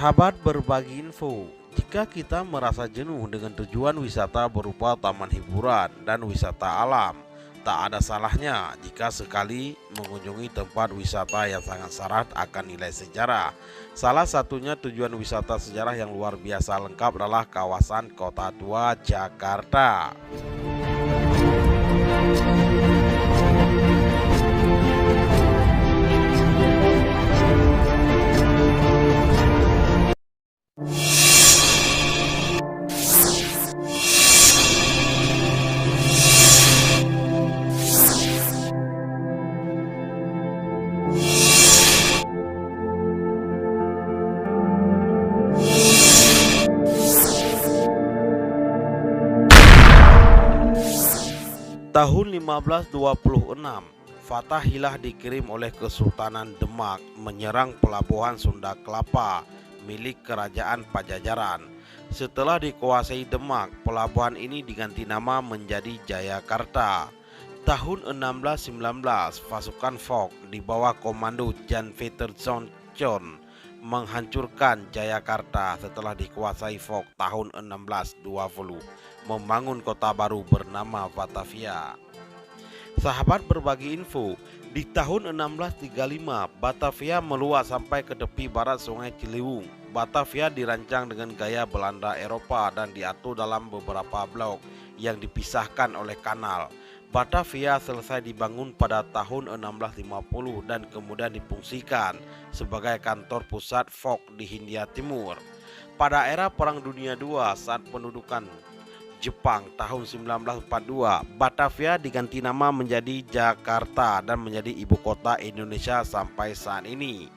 Sahabat berbagi info, jika kita merasa jenuh dengan tujuan wisata berupa taman hiburan dan wisata alam, tak ada salahnya jika sekali mengunjungi tempat wisata yang sangat syarat akan nilai sejarah. Salah satunya tujuan wisata sejarah yang luar biasa lengkap adalah kawasan Kota Tua, Jakarta. Tahun 1526, Fathahilah dikirim oleh Kesultanan Demak menyerang pelabuhan Sunda Kelapa milik Kerajaan Pajajaran. Setelah dikuasai Demak, pelabuhan ini diganti nama menjadi Jayakarta. Tahun 1619, pasukan Fok di bawah komando Jan Peterson menghancurkan Jayakarta setelah dikuasai Fok tahun 1620, membangun kota baru bernama Batavia. Sahabat berbagi info, di tahun 1635 Batavia meluas sampai ke tepi barat Sungai Ciliwung. Batavia dirancang dengan gaya Belanda Eropa dan diatur dalam beberapa blok yang dipisahkan oleh kanal. Batavia selesai dibangun pada tahun 1650 dan kemudian difungsikan sebagai kantor pusat Fok di Hindia Timur. Pada era Perang Dunia II saat pendudukan Jepang tahun 1942, Batavia diganti nama menjadi Jakarta dan menjadi ibu kota Indonesia sampai saat ini.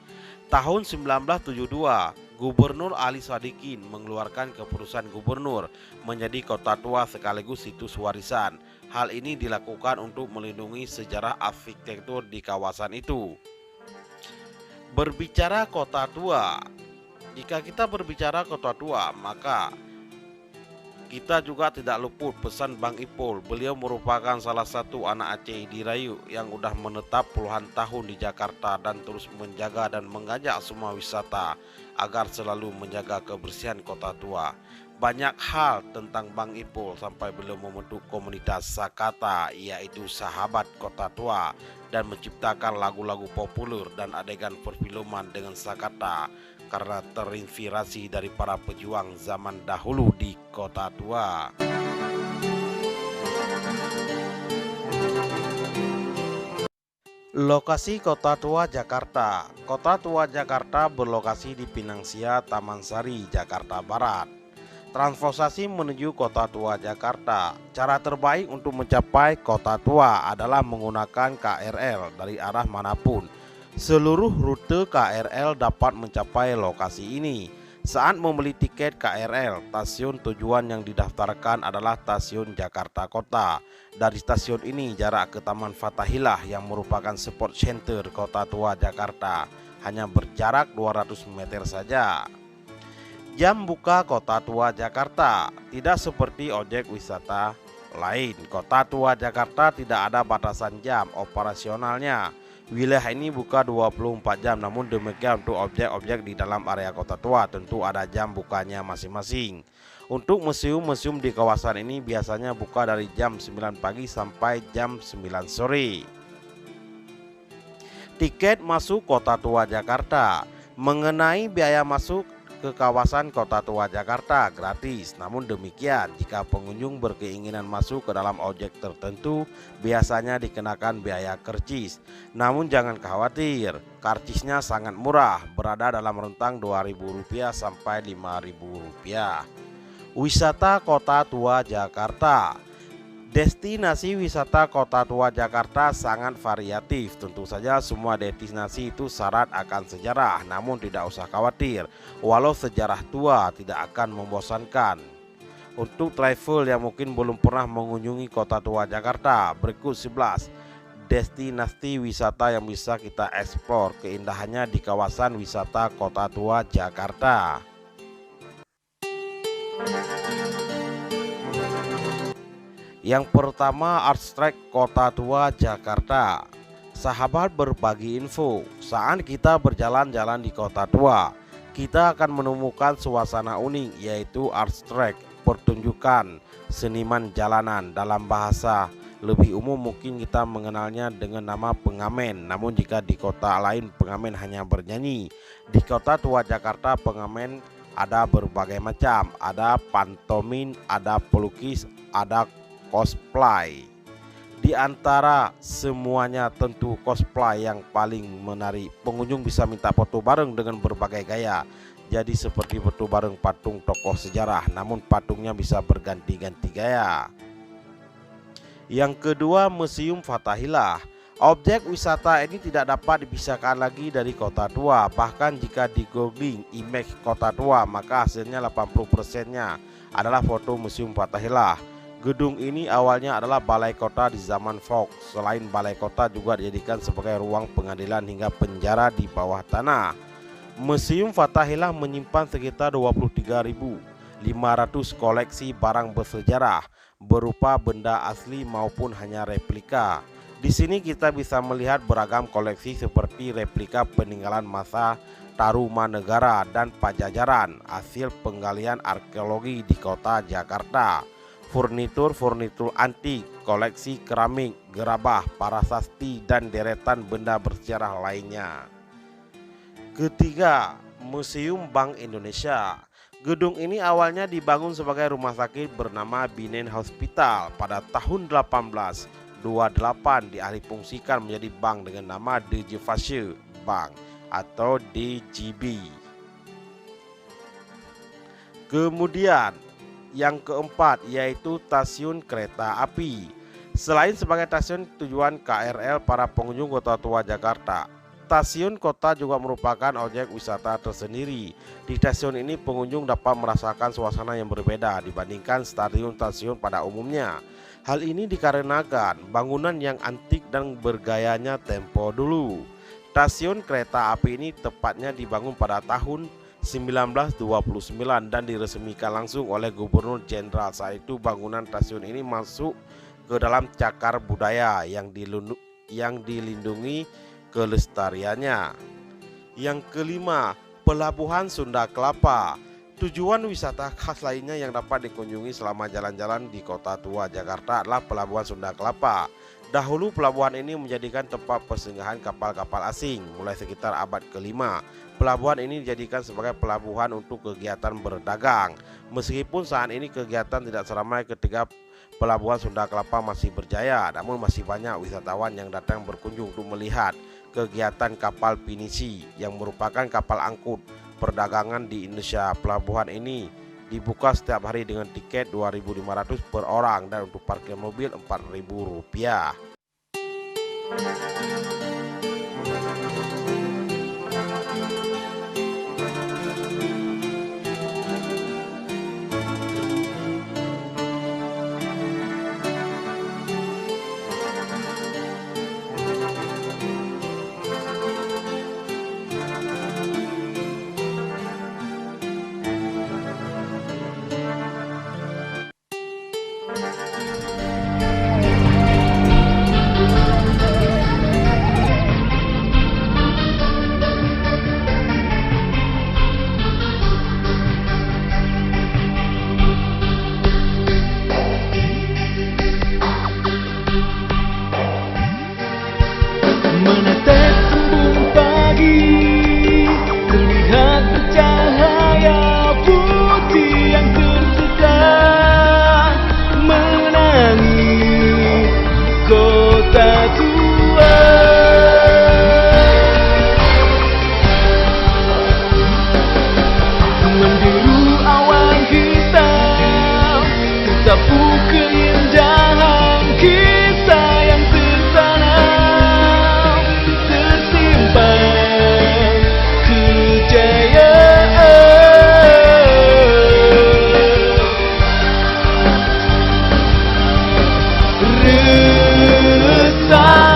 Tahun 1972, Gubernur Ali Sadikin mengeluarkan keputusan gubernur menjadi kota tua sekaligus situs warisan. Hal ini dilakukan untuk melindungi sejarah arsitektur di kawasan itu. Berbicara kota tua, jika kita berbicara kota tua, maka kita juga tidak luput pesan Bang Ipul. Beliau merupakan salah satu anak Aceh dirayu yang udah menetap puluhan tahun di Jakarta dan terus menjaga dan mengajak semua wisata agar selalu menjaga kebersihan kota tua. Banyak hal tentang Bang Ipul sampai beliau membentuk komunitas Sakata, yaitu Sahabat Kota Tua, dan menciptakan lagu-lagu populer dan adegan perfilman dengan Sakata karena terinspirasi dari para pejuang zaman dahulu di Kota Tua. Lokasi Kota Tua Jakarta. Kota Tua Jakarta berlokasi di Pinang Sia, Taman Sari, Jakarta Barat. Transportasi menuju Kota Tua Jakarta. Cara terbaik untuk mencapai Kota Tua adalah menggunakan KRL dari arah manapun. Seluruh rute KRL dapat mencapai lokasi ini. Saat membeli tiket KRL, stasiun tujuan yang didaftarkan adalah stasiun Jakarta Kota. Dari stasiun ini jarak ke Taman Fathahilah yang merupakan sport center Kota Tua Jakarta hanya berjarak 200 meter saja. Jam buka Kota Tua Jakarta tidak seperti objek wisata lain. Kota Tua Jakarta tidak ada batasan jam operasionalnya. Wilayah ini buka 24 jam, namun demikian untuk objek-objek di dalam area Kota Tua tentu ada jam bukanya masing-masing. Untuk museum-museum di kawasan ini biasanya buka dari jam 9 pagi sampai jam 9 sore. Tiket masuk Kota Tua Jakarta. Mengenai biaya masuk ke kawasan Kota Tua Jakarta gratis, namun demikian jika pengunjung berkeinginan masuk ke dalam objek tertentu biasanya dikenakan biaya karcis. Namun jangan khawatir, karcisnya sangat murah, berada dalam rentang Rp2.000 sampai Rp5.000. Wisata Kota Tua Jakarta. Destinasi wisata Kota Tua Jakarta sangat variatif. Tentu saja semua destinasi itu syarat akan sejarah, namun tidak usah khawatir, walau sejarah tua tidak akan membosankan. Untuk travel yang mungkin belum pernah mengunjungi Kota Tua Jakarta, berikut 11 destinasi wisata yang bisa kita eksplor keindahannya di kawasan wisata Kota Tua Jakarta. Yang pertama, Art Track Kota Tua Jakarta. Sahabat berbagi info, saat kita berjalan-jalan di Kota Tua, kita akan menemukan suasana unik, yaitu art track, pertunjukan seniman jalanan. Dalam bahasa lebih umum mungkin kita mengenalnya dengan nama pengamen, namun jika di kota lain pengamen hanya bernyanyi. Di kota tua Jakarta pengamen ada berbagai macam, ada pantomin, ada pelukis, ada cosplay. Di antara semuanya tentu cosplay yang paling menarik. Pengunjung bisa minta foto bareng dengan berbagai gaya. Jadi seperti foto bareng patung tokoh sejarah, namun patungnya bisa berganti-ganti gaya. Yang kedua, Museum Fathahillah. Objek wisata ini tidak dapat dipisahkan lagi dari kota tua. Bahkan jika di googling image kota tua, maka hasilnya 80%-nya adalah foto Museum Fathahillah. Gedung ini awalnya adalah balai kota di zaman Fox. Selain balai kota juga dijadikan sebagai ruang pengadilan hingga penjara di bawah tanah. Museum Fathahillah menyimpan sekitar 23.500 koleksi barang bersejarah berupa benda asli maupun hanya replika. Di sini kita bisa melihat beragam koleksi seperti replika peninggalan masa Tarumanegara dan Pajajaran, hasil penggalian arkeologi di kota Jakarta. Furnitur antik, koleksi keramik, gerabah, prasasti, dan deretan benda bersejarah lainnya. Ketiga, Museum Bank Indonesia. Gedung ini awalnya dibangun sebagai rumah sakit bernama Binen Hospital. Pada tahun 1828 dialihfungsikan menjadi bank dengan nama DGFase Bank atau DGB. Kemudian yang keempat yaitu stasiun kereta api. Selain sebagai stasiun tujuan KRL para pengunjung kota tua Jakarta, stasiun kota juga merupakan objek wisata tersendiri. Di stasiun ini pengunjung dapat merasakan suasana yang berbeda dibandingkan stasiun-stasiun pada umumnya. Hal ini dikarenakan bangunan yang antik dan bergayanya tempo dulu. Stasiun kereta api ini tepatnya dibangun pada tahun 1929 dan diresmikan langsung oleh Gubernur Jenderal. Saat itu bangunan stasiun ini masuk ke dalam cagar budaya yang dilindungi kelestariannya. Yang kelima, Pelabuhan Sunda Kelapa. Tujuan wisata khas lainnya yang dapat dikunjungi selama jalan-jalan di kota tua Jakarta adalah Pelabuhan Sunda Kelapa. Dahulu pelabuhan ini menjadikan tempat persinggahan kapal-kapal asing mulai sekitar abad ke-5. Pelabuhan ini dijadikan sebagai pelabuhan untuk kegiatan berdagang. Meskipun saat ini kegiatan tidak seramai ketika Pelabuhan Sunda Kelapa masih berjaya, namun masih banyak wisatawan yang datang berkunjung untuk melihat kegiatan kapal pinisi yang merupakan kapal angkut perdagangan di Indonesia. Pelabuhan ini dibuka setiap hari dengan tiket 2.500 per orang dan untuk parkir mobil Rp4.000. Resah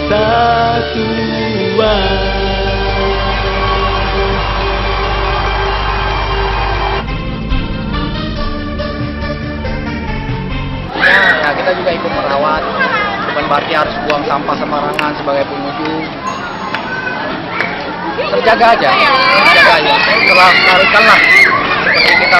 kota tua. Ya, kita juga ikut merawat, bukan berarti harus buang sampah sembarangan sebagai pengunjung. Terjaga aja, terjaga aja. Setelah tarikan lah, seperti kita